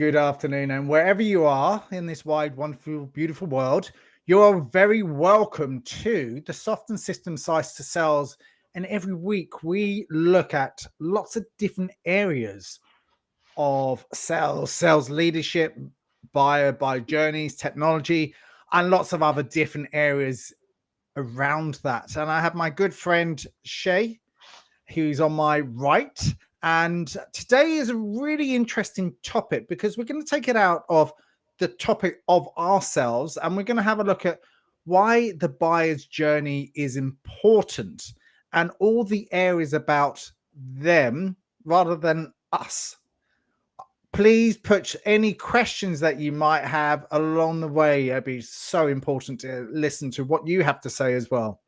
Good afternoon, and wherever you are in this wide, wonderful, beautiful world, you are very welcome to the Soft and System Size to Sales. And every week we look at lots of different areas of sales leadership, buyer journeys, technology, and lots of other different areas around that. And I have my good friend Shay, who's on my right. And today is a really interesting topic because we're going to take it out of the topic of ourselves and we're going to have a look at why the buyer's journey is important and all the areas about them rather than us. Please put any questions that you might have along the way. It'd be so important to listen to what you have to say as well.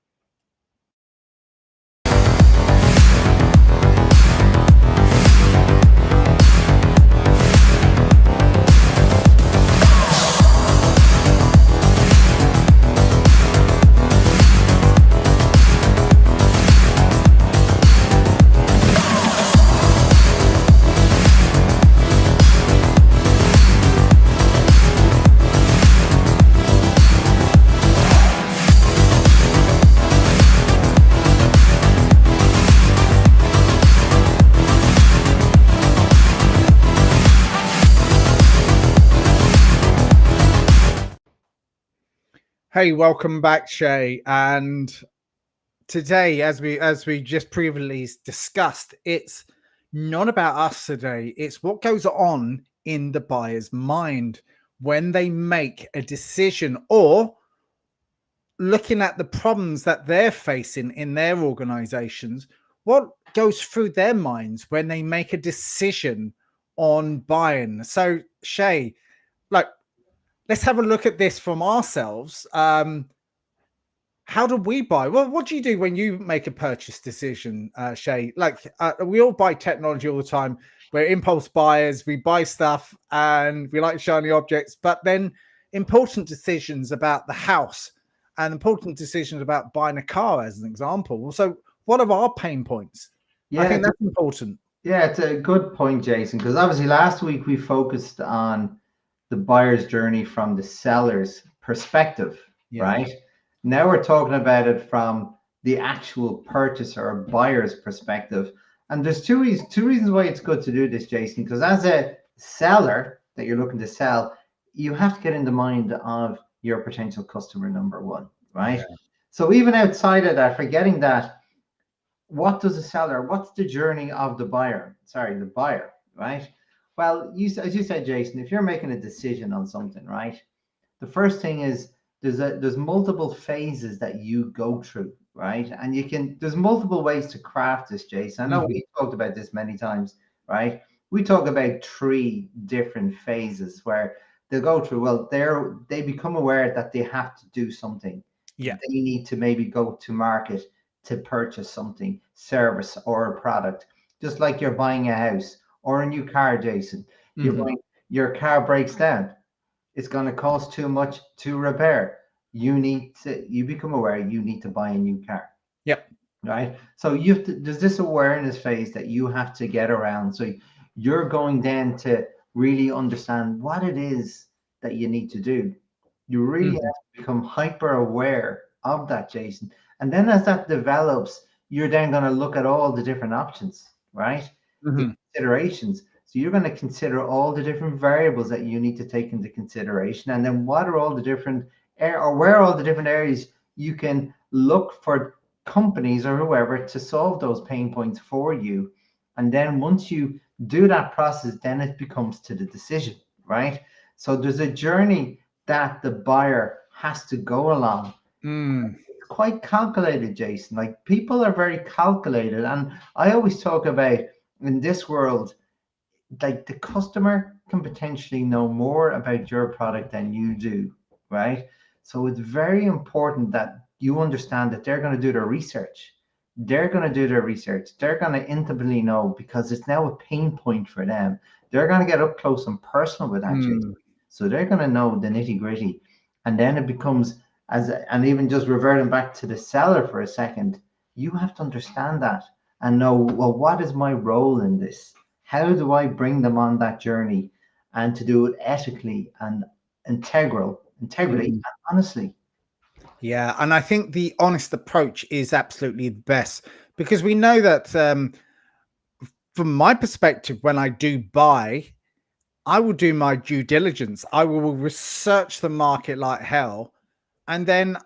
Hey, welcome back, Shay. And today, as we just previously discussed, it's not about us today. It's what goes on in the buyer's mind when they make a decision or looking at the problems that they're facing in their organizations. What goes through their minds when they make a decision on buying? So, Shay, like, let's have a look at this from ourselves. How do we buy? Well, what do you do when you make a purchase decision, Shay? Like we all buy technology all the time. We're impulse buyers. We buy stuff and we like shiny objects. But then important decisions about the house and important decisions about buying a car, as an example. So, what are our pain points? I Yeah, think that's important. yeah, it's a good point, Jason, because obviously last week we focused on the buyer's journey from the seller's perspective, Yeah. right? Now we're talking about it from the actual purchaser or buyer's perspective. And there's two reasons why it's good to do this, Jason, because as a seller that you're looking to sell, you have to get in the mind of your potential customer number one, right? Yeah. So even outside of that, forgetting that, what does the seller, what's the journey of the buyer, sorry, the buyer, right? Well, as you said, Jason, if you're making a decision on something, right, the first thing is there's multiple phases that you go through, right? And there's multiple ways to craft this, Jason. I know Mhm. we talked about this many times, right? We talk about three different phases where they'll go through. Well, they become aware that they have to do something. Yeah. They need to maybe go to market to purchase something, service or a product. Just like you're buying a house or a new car, Jason. You're Mhm. buying, your car breaks down, it's going to cost too much to repair. You become aware you need to buy a new car, Yep. right? So there's this awareness phase that you have to get around. So you're going then to really understand what it is that you need to do. You really have Mhm. to become hyper aware of that, Jason. And then as that develops, you're then going to look at all the different options, right? The Mhm. considerations. So you're going to consider all the different variables that you need to take into consideration. And then what are all the different or where are all the different areas you can look for companies or whoever to solve those pain points for you. And then once you do that process, then it becomes to the decision, right? So there's a journey that the buyer has to go along. Mm. It's quite calculated, Jason. Like people are very calculated. And I always talk about in this world, like the customer can potentially know more about your product than you do, right? So it's very important that you understand that they're going to do their research. They're going to do their research. They're going to intimately know because it's now a pain point for them. They're going to get up close and personal with that, Jason. Mm. So they're going to know the nitty gritty. And then it becomes and even just reverting back to the seller for a second, you have to understand that and know, well, what is my role in this? How do I bring them on that journey? and to do it ethically and integrity, Mhm. and honestly. Yeah, and I think the honest approach is absolutely the best, because we know that from my perspective, when I do buy, I will do my due diligence. I will research the market like hell, and then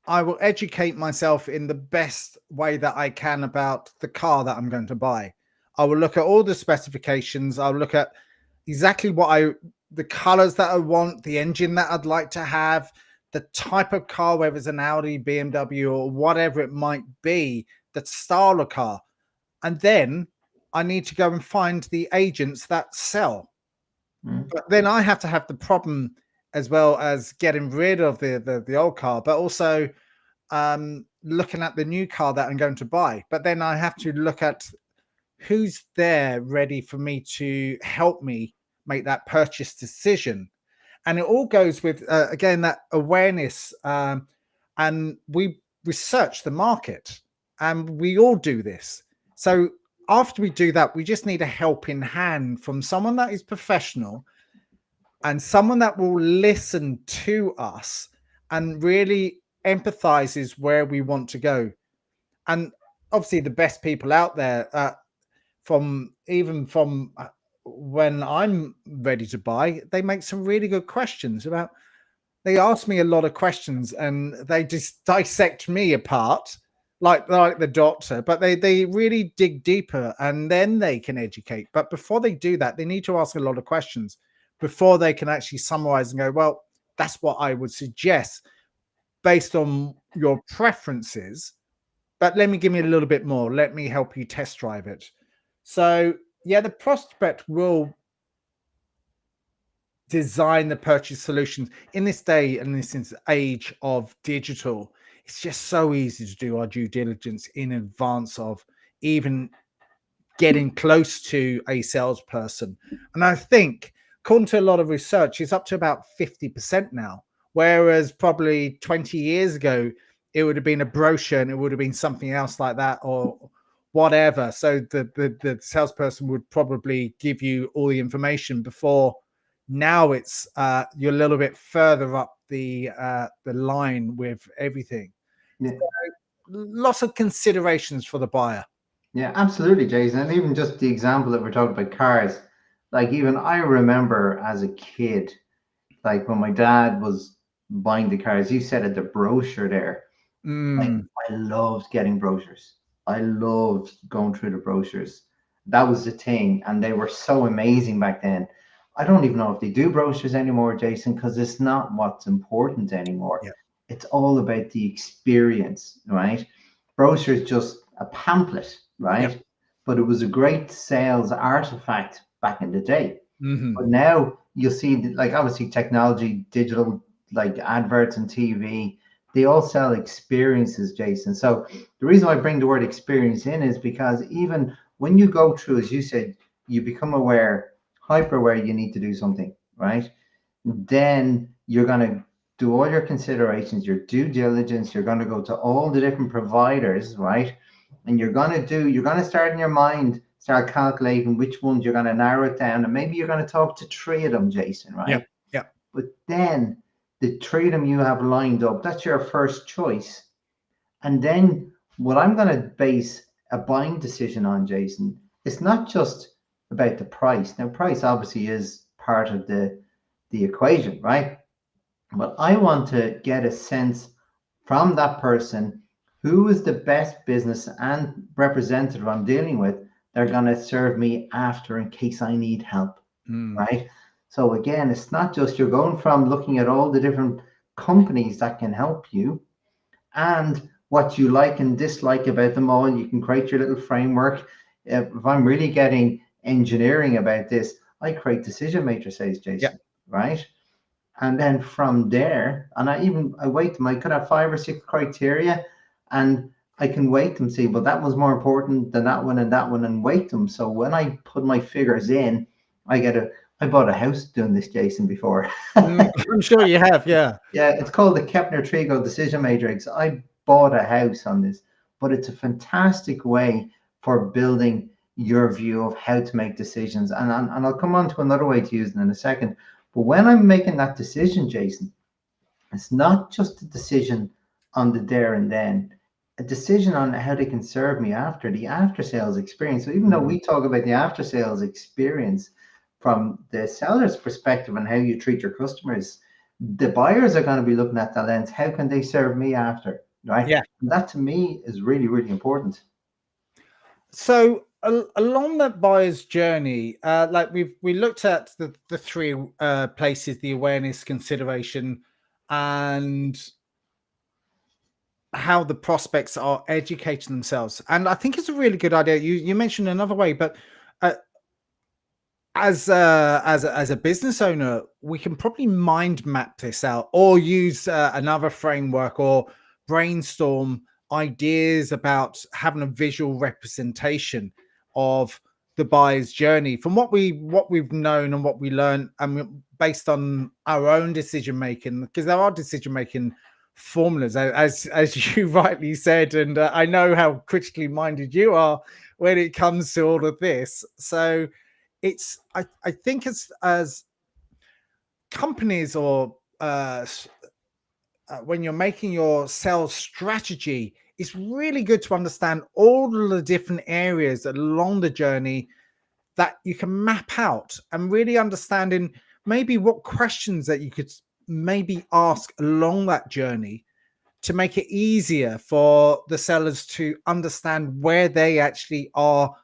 I will educate myself in the best way that I can about the car that I'm going to buy. I will look at all the specifications. I'll look at exactly the colors that I want, the engine that I'd like to have, the type of car, whether it's an Audi, BMW, or whatever it might be, the style of car. And then I need to go and find the agents that sell. Mm. But then I have to have the problem as well as getting rid of the old car, but also looking at the new car that I'm going to buy. But then I have to look at who's there ready for me to help me make that purchase decision. And it all goes with, again, that awareness. And we research the market, and we all do this. So after we do that, we just need a helping hand from someone that is professional and someone that will listen to us and really empathizes where we want to go. And obviously, the best people out there, from even from when I'm ready to buy, they make some really good questions about. They ask me a lot of questions, and they just dissect me apart, like the doctor. But they really dig deeper, and then they can educate. But before they do that, they need to ask a lot of questions before they can actually summarize and go, well, that's what I would suggest based on your preferences, but let me give me a little bit more. Let me help you test drive it. So, yeah, the prospect will design the purchase solutions in this day and this age of digital. It's just so easy to do our due diligence in advance of even getting close to a salesperson. And I think, according to a lot of research, it's up to about 50% now. Whereas probably 20 years ago, it would have been a brochure and it would have been something else like that or whatever. So the salesperson would probably give you all the information before. Now it's you're a little bit further up the line with everything. Yeah. Lots of considerations for the buyer. Yeah, absolutely, Jason. And even just the example that we're talking about cars, like even I remember as a kid, like when my dad was buying the cars, you said at the brochure there, like Mm, I loved getting brochures. I loved going through the brochures. That was the thing, and they were so amazing back then. I don't even know if they do brochures anymore, Jason, because it's not what's important anymore. yeah. It's all about the experience, right? Brochure is just a pamphlet, Yep. right? But it was a great sales artifact back in the day. Mhm. But now you'll see, like obviously technology, digital, like adverts and TV, they all sell experiences, Jason. So the reason why I bring the word experience in is because even when you go through, as you said, you become aware, hyper aware, you need to do something, right? Then you're going to do all your considerations, your due diligence. You're going to go to all the different providers, right? And you're going to start in your mind, start calculating which ones you're going to narrow it down. And maybe you're going to talk to three of them, Jason, Yep. right? Yep. But then the three of them you have lined up, that's your first choice. And then what I'm going to base a buying decision on, Jason, it's not just about the price. Now, price obviously is part of the equation, right? But I want to get a sense from that person who is the best business and representative I'm dealing with. They're going to serve me after in case I need help, Mm. right? So again, it's not just you're going from looking at all the different companies that can help you and what you like and dislike about them all. You can create your little framework. If I'm really getting engineering about this, I create decision matrices, Yep. Jason, right? And then from there, and I weight them. I could have five or six criteria, and I can weight them. See, but that was more important than that one, and weight them. So when I put my figures in, I get a. I bought a house doing this, Jason, before. Mm, I'm sure you have. Yeah. Yeah, it's called the Kepner-Trigo Decision Matrix. I bought a house on this, but it's a fantastic way for building. your view of how to make decisions. And I'll come on to another way to use it in a second. But when I'm making that decision, Jason, it's not just a decision on the there and then, a decision on how they can serve me after the after sales experience. So even though Mm. we talk about the after sales experience from the seller's perspective and how you treat your customers, the buyers are going to be looking at that lens. How can they serve me after? Right. Yeah. And that to me is really, really important. So along that buyer's journey, like we looked at the three places: the awareness, consideration, and how the prospects are educating themselves. And I think it's a really good idea. You mentioned another way, but uh, as a business owner, we can probably mind map this out, or use another framework, or brainstorm ideas about having a visual representation of the buyer's journey from what we've known and what we learn, and based on our own decision making, because there are decision making formulas, as you rightly said, and I know how critically minded you are when it comes to all of this. So it's I think as companies, or when you're making your sales strategy, it's really good to understand all of the different areas along the journey that you can map out, and really understanding maybe what questions that you could maybe ask along that journey to make it easier for the sellers to understand where they actually are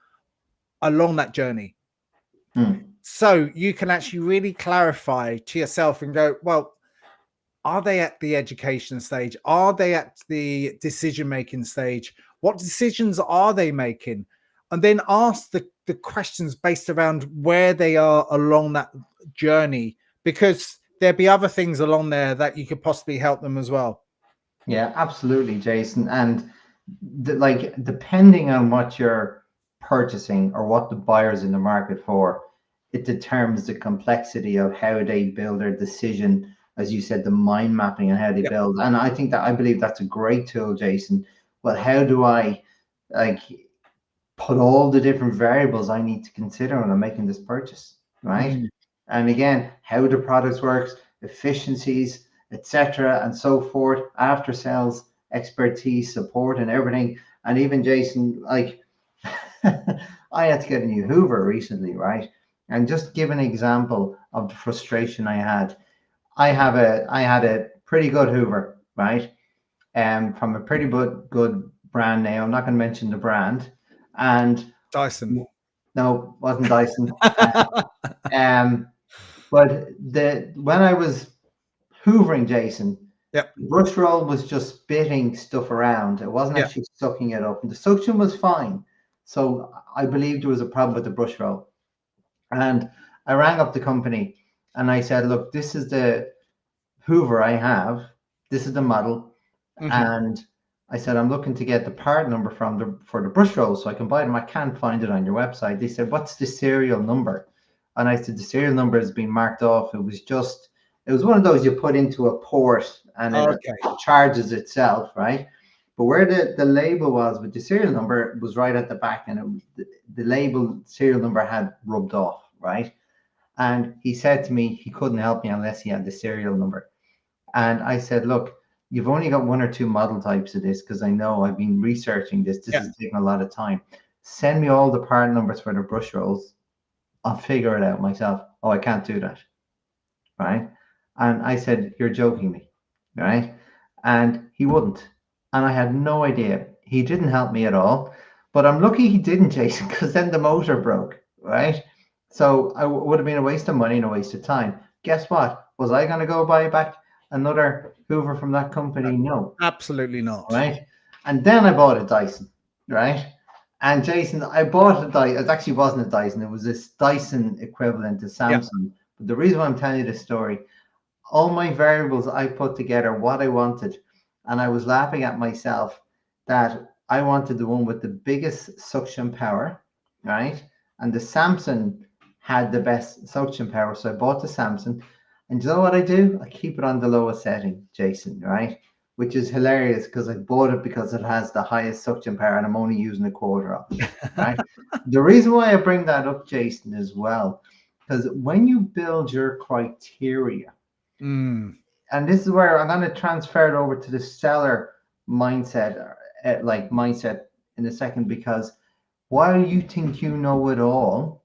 along that journey. Hmm. So you can actually really clarify to yourself and go, well, are they at the education stage? Are they at the decision making stage? What decisions are they making? And then ask the questions based around where they are along that journey, because there'd be other things along there that you could possibly help them as well. Yeah, absolutely, Jason. And like depending on what you're purchasing or what the buyer's in the market for, it determines the complexity of how they build their decision, as you said, the mind mapping and how they Yep. build. And I believe that's a great tool, Jason. Well, how do I like put all the different variables I need to consider when I'm making this purchase, right? Mm. And again, how the products works, efficiencies, etc., and so forth, after sales expertise, support, and everything. And even Jason, like I had to get a new Hoover recently, right? And just give an example of the frustration I had. I had a pretty good Hoover, right? From a pretty good brand name. I'm not going to mention the brand. And Dyson. no, wasn't Dyson. Um, but the when I was hoovering, Jason, Yep. the brush roll was just spitting stuff around. It wasn't Yep. actually sucking it up. And the suction was fine. So I believed there was a problem with the brush roll. And I rang up the company and I said, look, this is the Hoover I have. This is the model. Hmm. And I said, I'm looking to get the part number from the for the brush roll so I can buy them. I can't find it on your website. They said, what's the serial number? And I said, the serial number has been marked off. It was one of those you put into a port and it Okay. charges itself, right? But where the label was with the serial number was right at the back, and the label serial number had rubbed off, right? And he said to me he couldn't help me unless he had the serial number. And I said, look, you've only got one or two model types of this because I know I've been researching this. This Yeah. has taken a lot of time. Send me all the part numbers for the brush rolls. I'll figure it out myself. Oh, I can't do that. Right. And I said, you're joking me. Right. And he wouldn't. And I had no idea. He didn't help me at all. But I'm lucky he didn't, Jason, because then the motor broke. Right. So I would have been a waste of money and a waste of time. Guess what? Was I going to go buy back another Hoover from that No, company? No. absolutely not. Right. And then I bought a Dyson. Right. And Jason, I bought a Dyson. It actually wasn't a Dyson. It was this Dyson equivalent to Yeah. Samsung. But the reason why I'm telling you this story, all my variables I put together, what I wanted, and I was laughing at myself that I wanted the one with the biggest suction power, right? And the Samsung had the best suction power, so I bought the Samsung. And you know what I do? I keep it on the lowest setting, Jason, right? which is hilarious because I bought it because it has the highest suction power and I'm only using a quarter of it, right? The reason why I bring that up, Jason, as well, because when you build your criteria, Mm, and this is where I'm going to transfer it over to the seller mindset, mindset in a second, because while you think you know it all,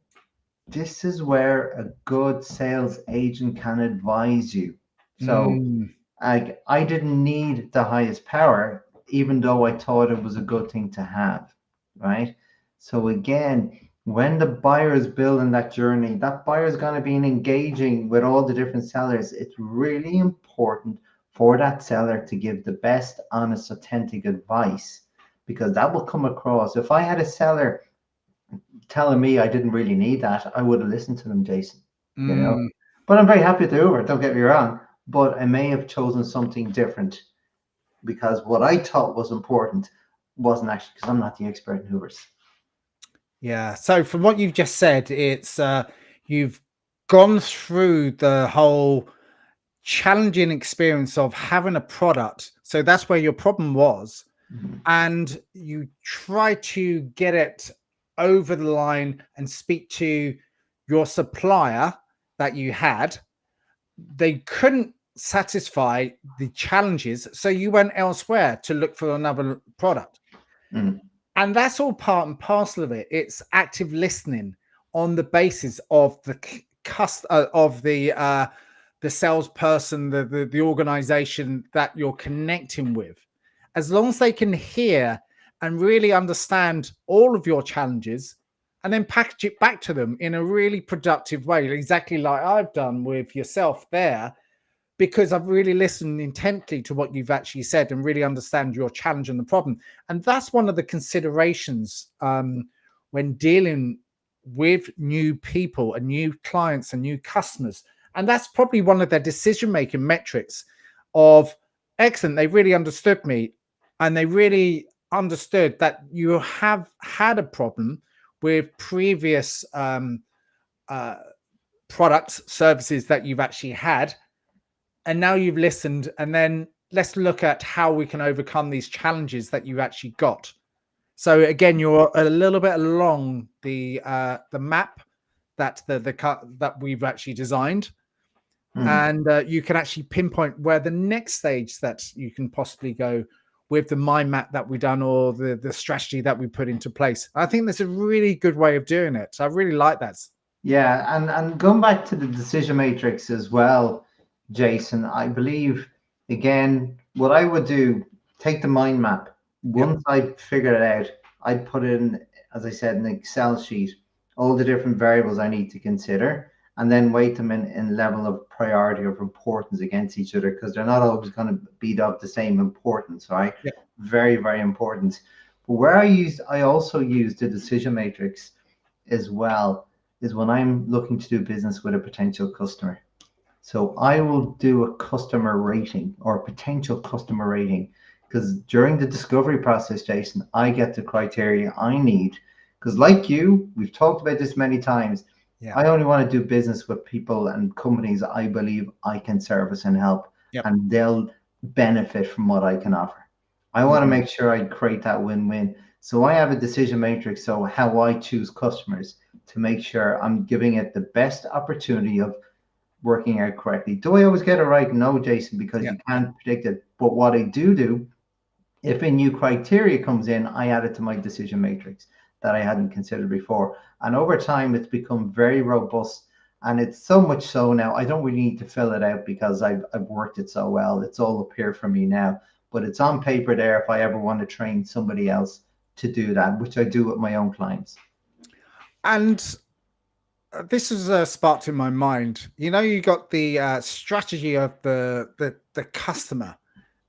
this is where a good sales agent can advise you. So mm, I didn't need the highest power, even though I thought it was a good thing to have, right? So again, when the buyer is building that journey, that buyer is going to be engaging with all the different sellers. It's really important for that seller to give the best, honest, authentic advice because that will come across. If I had a seller telling me I didn't really need that, I would have listened to them, Jason. You know, mm. but I'm very happy to Uber. Don't get me wrong, but I may have chosen something different because what I thought was important wasn't actually because I'm not the expert in Ubers. Yeah. So from what you've just said, it's you've gone through the whole challenging experience of having a product. So that's where your problem was, Mhm. and you try to get it over the line and speak to your supplier that you had. They couldn't satisfy the challenges, so you went elsewhere to look for another product. Mm. And that's all part and parcel of it. It's active listening on the basis of the salesperson, the organization that you're connecting with. As long as they can hear and really understand all of your challenges, and then package it back to them in a really productive way, exactly like I've done with yourself there, because I've really listened intently to what you've actually said and really understand your challenge and the problem. And that's one of the considerations when dealing with new people and new clients and new customers. And that's probably one of their decision making metrics of excellent. They really understood me and they really understood that you have had a problem with previous uh, products, services that you've actually had, and now you've listened, and then let's look at how we can overcome these challenges that you actually got. So again, you're a little bit along the map that that we've actually designed, Mm. and you can actually pinpoint where the next stage that you can possibly go with the mind map that we've done, or the strategy that we put into place. I think that's a really good way of doing it. So I really like that. Yeah, and going back to the decision matrix as well, Jason, I believe again what I would do, take the mind map. Yep. Once I figured it out, I'd put in, as I said, an Excel sheet, all the different variables I need to consider, and then weight them in level of priority of importance against each other because they're not always going to be of the same importance, right? Yep. Very, very important. But where I also use the decision matrix as well is when I'm looking to do business with a potential customer. So I will do a customer rating or a potential customer rating because during the discovery process, Jason, I get the criteria I need. Because, like you, we've talked about this many times. Yeah. I only want to do business with people and companies I believe I can service and help, Yep. and they'll benefit from what I can offer. I want to Mhm. make sure I create that win win. So I have a decision matrix. So, how I choose customers to make sure I'm giving it the best opportunity of working out correctly. Do I always get it right? No, Jason, because Yeah. you Yeah. can't predict it. But what I do, if a new criteria comes in, I add it to my decision matrix that I hadn't considered before. And over time, it's become very robust. And it's so much so now, I don't really need to fill it out because I've worked it so well. It's all up here for me now. But it's on paper there if I ever want to train somebody else to do that, which I do with my own clients. And this is sparked in my mind. You know, you got the strategy of the customer,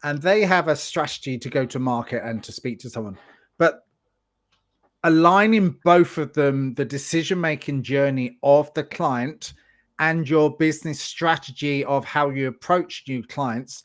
and they have a strategy to go to market and to speak to someone. But aligning both of them, the decision making journey of the client and your business strategy of how you approach new clients,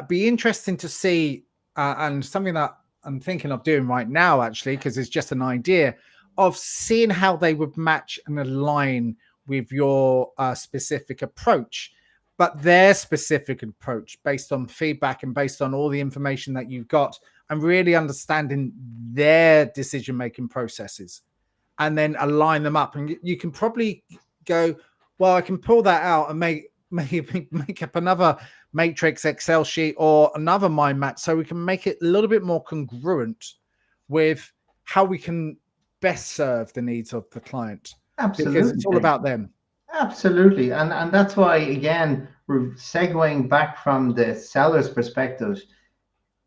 be interesting to see, and something that I'm thinking of doing right now, actually, because it's just an idea of seeing how they would match and align with your specific approach. but their specific approach based on feedback and based on all the information that you've got, and really understanding their decision making processes, and then align them up. And you can probably go, well, I can pull that out and make up another matrix Excel sheet or another mind map, so we can make it a little bit more congruent with how we can best serve the needs of the client, because Absolutely, it's all about Jason. them. Absolutely. And that's why, again, we're segueing back from the seller's perspective.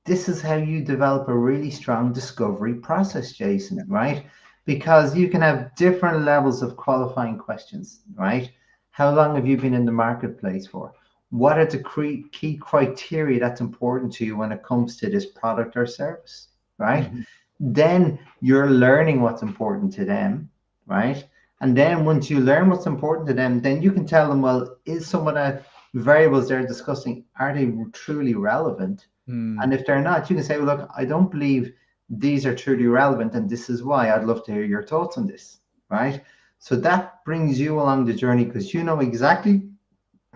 This is how you develop a really strong discovery process, Jason, right? Because you can have different levels of qualifying questions, right? How long have you been in the marketplace for? What are the key criteria that's important to you when it comes to this product or service, right? Mhm. Then you're learning what's important to them, right? And then once you learn what's important to them, then you can tell them, well, is some of the variables they're discussing, are they truly relevant? Mm. And if they're not, you can say, well, look, I don't believe these are truly relevant, and this is why. I'd love to hear your thoughts on this, right? So that brings you along the journey because you know exactly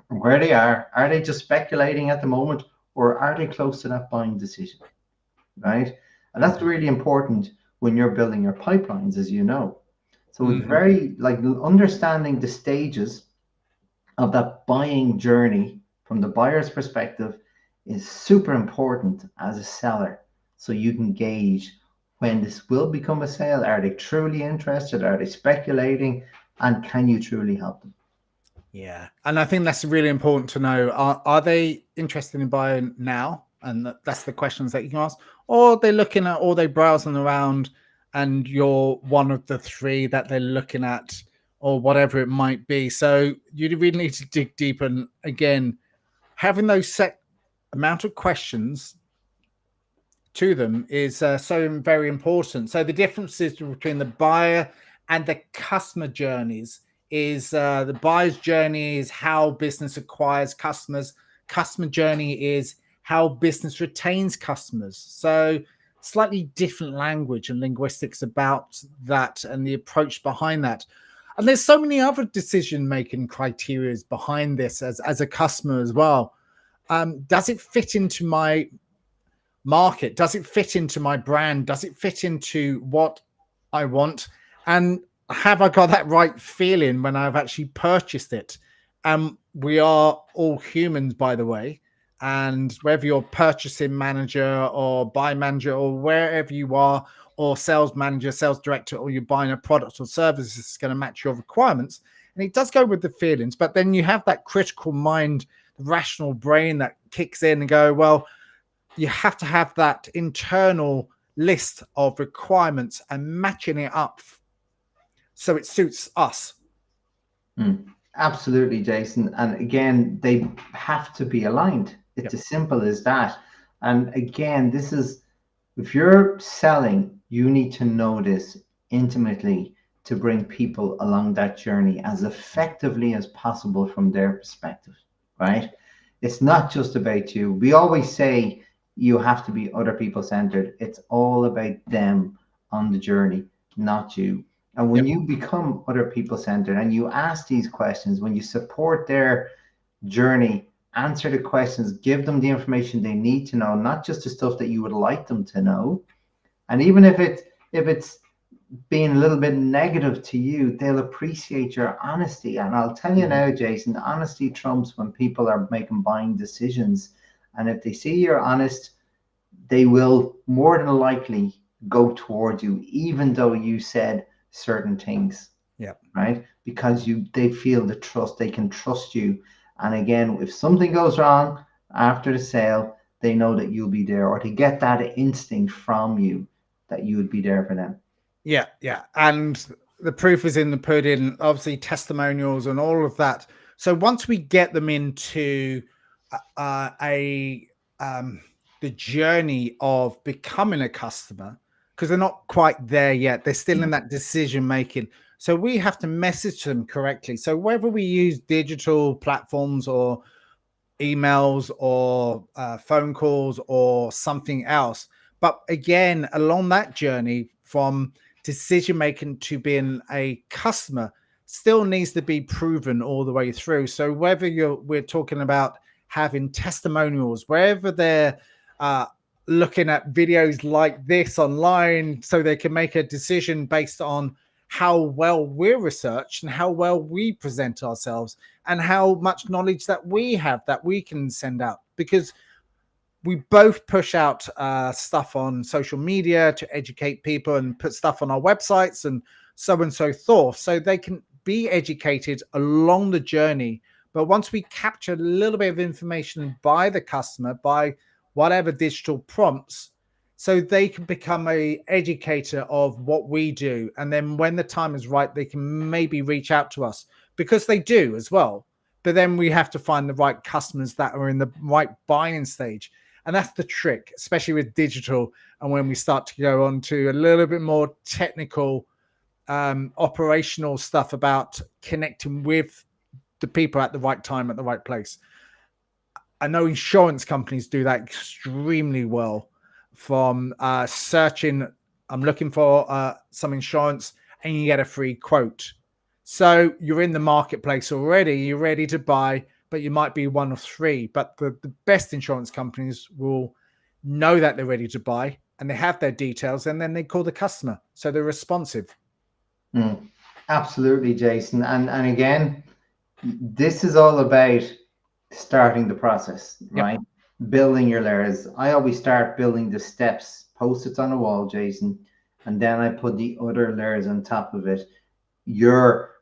where they are. Are they just speculating at the moment, or are they close to that buying decision, right? And that's Mhm. really important when you're building your pipelines, as you know. So it's Mhm. very like understanding the stages of that buying journey from the buyer's perspective is super important as a seller. So you can gauge when this will become a sale. Are they truly interested? Are they speculating? And can you truly help them? Yeah, and I think that's really important to know. Are they interested in buying now? And that's the questions that you can ask. Or they're looking at, or they browsing around, and you're one of the three that they're looking at, or whatever it might be. So you really need to dig deep. And again, having those set amount of questions to them is so very important. So the differences between the buyer and the customer journeys is the buyer's journey is how business acquires customers. Customer journey is how business retains customers. So slightly different language and linguistics about that and the approach behind that. And there's so many other decision making criteria behind this as a customer as well. Does it fit into my market? Does it fit into my brand? Does it fit into what I want? And have I got that right feeling when I've actually purchased it? We are all humans, by the way. And whether you're purchasing manager or buy manager or wherever you are, or sales manager, sales director, or you're buying a product or service that's going to match your requirements. And it does go with the feelings, but then you have that critical mind, the rational brain that kicks in and go, well, you have to have that internal list of requirements and matching it up so it suits us. Absolutely, Jason. And again, they have to be aligned. It's Yep. as simple as that. And again, this is if you're selling, you need to know this intimately to bring people along that journey as effectively as possible from their perspective, right? It's not just about you. We always say you have to be other people centered. It's all about them on the journey, not you. And when Yep. you become other people centered and you ask these questions, when you support their journey, answer the questions, give them the information they need to know, not just the stuff that you would like them to know. And even if it's being a little bit negative to you, they'll appreciate your honesty. And I'll tell you Mhm. now, Jason, honesty trumps when people are making buying decisions. And if they see you're honest, they will more than likely go towards you, even though you said certain things, Yep. right? Because they feel the trust, they can trust you. And again, if something goes wrong after the sale, they know that you'll be there, or they get that instinct from you that you would be there for them. Yeah, yeah. And the proof is in the pudding, obviously testimonials and all of that. So once we get them into a the journey of becoming a customer, because they're not quite there yet, they're still in that decision making. So we have to message them correctly. So whether we use digital platforms or emails or phone calls or something else. But again, along that journey from decision making to being a customer, still needs to be proven all the way through. So whether we're talking about having testimonials, wherever they're uh, looking at videos like this online, so they can make a decision based on how well we're researched and how well we present ourselves and how much knowledge that we have that we can send out, because we both push out stuff on social media to educate people and put stuff on our websites and so forth, so they can be educated along the journey. But once we capture a little bit of information by the customer, by whatever digital prompts, so they can become a educator of what we do, and then when the time is right, they can maybe reach out to us, because they do as well. But then we have to find the right customers that are in the right buying stage. And that's the trick, especially with digital. And when we start to go on to a little bit more technical, operational stuff about connecting with the people at the right time, at the right place. I know insurance companies do that extremely well, from searching, I'm looking for some insurance, and you get a free quote. So you're in the marketplace already, you're ready to buy, but you might be one of three. But the best insurance companies will know that they're ready to buy and they have their details, and then they call the customer. So they're responsive. Mm, absolutely, Jason. And again, this is all about starting the process, Yep. right? Building your layers. I always start building the steps, post-its on a wall, Jason, and then I put the other layers on top of it.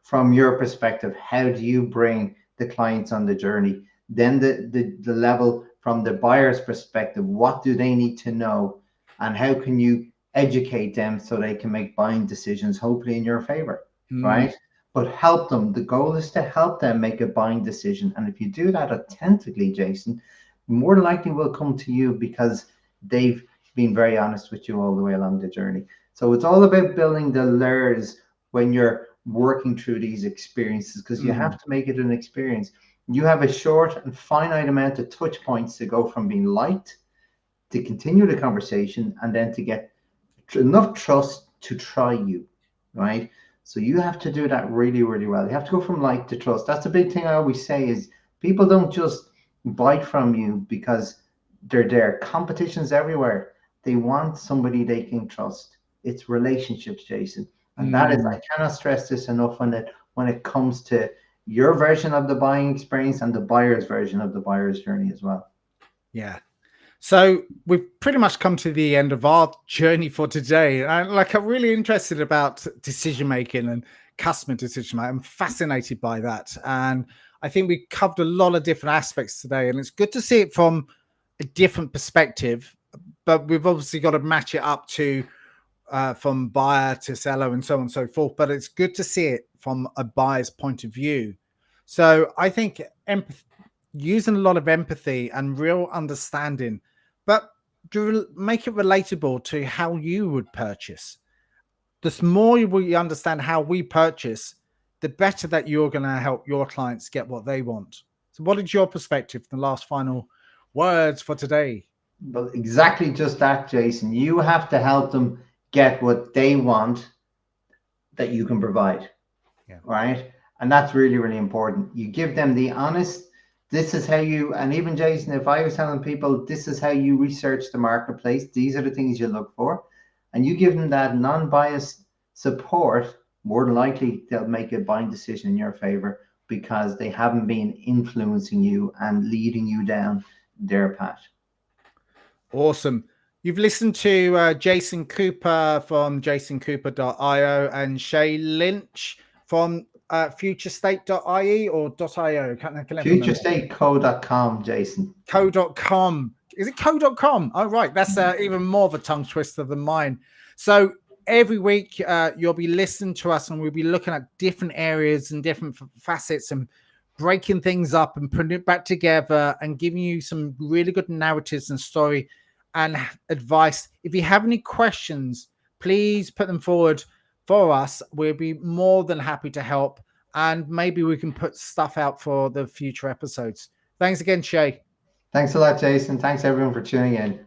From your perspective, how do you bring the clients on the journey? Then the level from the buyer's perspective, what do they need to know, and how can you educate them so they can make buying decisions, hopefully in your favor, Mm, right? But help them. The goal is to help them make a buying decision. And if you do that authentically, Jason, more likely will come to you because they've been very honest with you all the way along the journey. So it's all about building the layers when you're working through these experiences, because you have mm, to make it an experience. You have a short and finite amount of touch points to go from being liked, to continue the conversation, and then to get enough trust to try you, right? So you have to do that really, really well. You have to go from like to trust. That's a big thing I always say is people don't just buy from you because they're there. Competition's everywhere. They want somebody they can trust. It's relationships, Jason. And that is, I mm. cannot stress this enough when it comes to your version of the buying experience and the buyer's version of the buyer's journey as well. Yeah. So we've pretty much come to the end of our journey for today. And like, I'm really interested about decision making and customer decision making. I'm fascinated by that. And I think we covered a lot of different aspects today. And it's good to see it from a different perspective. But we've obviously got to match it up to from buyer to seller and so on and so forth. But it's good to see it from a buyer's point of view. So I think using a lot of empathy and real understanding, but to make it relatable to how you would purchase. The more we understand how we purchase, the better that you're going to help your clients get what they want. So, what is your perspective? The last final words for today. Well, exactly just that, Jason. You have to help them get what they want that you can provide, Yeah. right? And that's really, really important. You give them the honest, this is how you, and even Jason, if I was telling people, this is how you research the marketplace, these are the things you look for, and you give them that non biased support, more than likely they'll make a buying decision in your favor because they haven't been influencing you and leading you down their path. Awesome. You've listened to Jason Cooper from jasoncooper.io and Shay Lynch from futurestate.ie or .io. Can't never remember. Futurestateco.com, Jason. Co.com. Is it co.com? Oh, right. That's even more of a tongue twister than mine. So every week you'll be listening to us and we'll be looking at different areas and different facets and breaking things up and putting it back together and giving you some really good narratives and story and advice. If you have any questions, please put them forward for us. We'll be more than happy to help. And maybe we can put stuff out for the future episodes. Thanks again, Shay. Thanks a lot, Jason. Thanks everyone for tuning in.